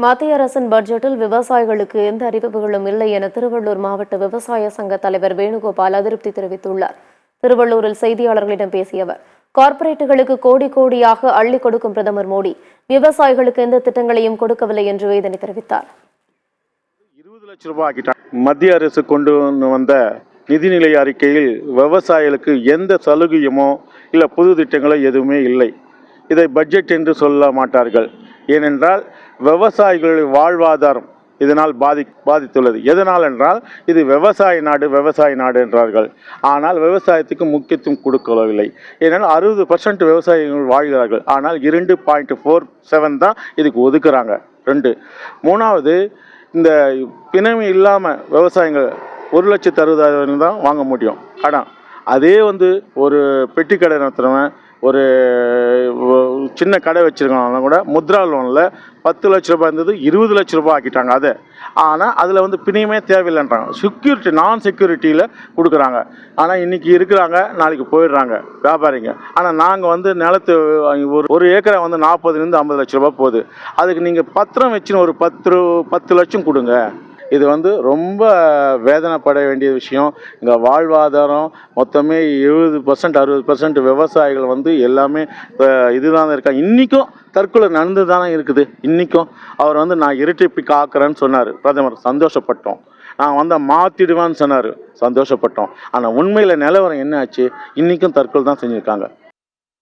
மத்திய அரசின் பட்ஜெட்டில் விவசாயிகளுக்கு எந்த அறிவிப்புகளும் இல்லை என திருவள்ளூர் மாவட்ட விவசாய சங்க தலைவர் வேணுகோபால் அதிருப்தி தெரிவித்துள்ளார். திருவள்ளூரில் செய்தியாளர்களிடம் பேசிய அவர், கார்ப்பரேட்டுகளுக்கு கோடி கோடியாக அள்ளி கொடுக்கும் பிரதமர் மோடி விவசாயிகளுக்கு எந்த திட்டங்களையும் கொடுக்கவில்லை என்று வேதனை தெரிவித்தார். 20 லட்சம் ரூபாய் ஆக்கிட்டாங்க. மத்திய அரசு கொண்டு வந்த நிதிநிலை அறிக்கையில் விவசாயிகளுக்கு எந்த சலுகையுமோ இல்ல புது திட்டங்களோ எதுவுமே இல்லை. இதை பட்ஜெட் என்று சொல்ல மாட்டார்கள். ஏனென்றால் விவசாயிகளுடைய வாழ்வாதாரம் இதனால் பாதித்துள்ளது. எதனால் என்றால் இது விவசாய நாடு என்றார்கள். ஆனால் விவசாயத்துக்கு முக்கியத்துவம் கொடுக்கவில்லை. ஏனென்றால் 60% விவசாயிகள் வாழ்கிறார்கள். ஆனால் 2.47 தான் இதுக்கு ஒதுக்குறாங்க. 2 மூணாவது, இந்த பிணமி இல்லாமல் விவசாயிகள் 1,60,000 தான் வாங்க முடியும் கடன். அதே ஒரு பெட்டி கடை நடத்துகிறவன், ஒரு சின்ன கடை வச்சுருக்கோம்னா கூட முத்ரா லோனில் 10 லட்ச ரூபாய் இருந்தது 20 லட்ச ரூபாய் ஆக்கிட்டாங்க. அதை ஆனால் அதில் பிணையமே தேவையில்லைன்றாங்க. செக்யூரிட்டி நான் செக்யூரிட்டியில் கொடுக்குறாங்க. ஆனால் இன்றைக்கி இருக்கிறாங்க, நாளைக்கு போயிடுறாங்க வியாபாரிங்க. ஆனால் நாங்கள் நிலத்து ஒரு ஏக்கரை 40 50 லட்ச ரூபாய் போகுது. அதுக்கு நீங்கள் பத்திரம் வச்சுன்னு ஒரு 10 லட்சம் கொடுங்க. இது ரொம்ப வேதனைப்பட வேண்டிய விஷயம். இங்கே வாழ்வாதாரம் மொத்தமே 70% 60% விவசாயிகள் எல்லாமே இதுதான் இருக்காங்க. இன்றைக்கும் தற்கொலை நடந்து தானே இருக்குது. இன்றைக்கும் அவர் நான் இரட்டிப்பு காக்கிறேன்னு சொன்னார் பிரதமர், சந்தோஷப்பட்டோம். நான் மாற்றிடுவேன்னு சொன்னார், சந்தோஷப்பட்டோம். ஆனால் உண்மையில் நிலவரம் என்ன ஆச்சு? இன்றைக்கும் தற்கொலை தான் செஞ்சுருக்காங்க.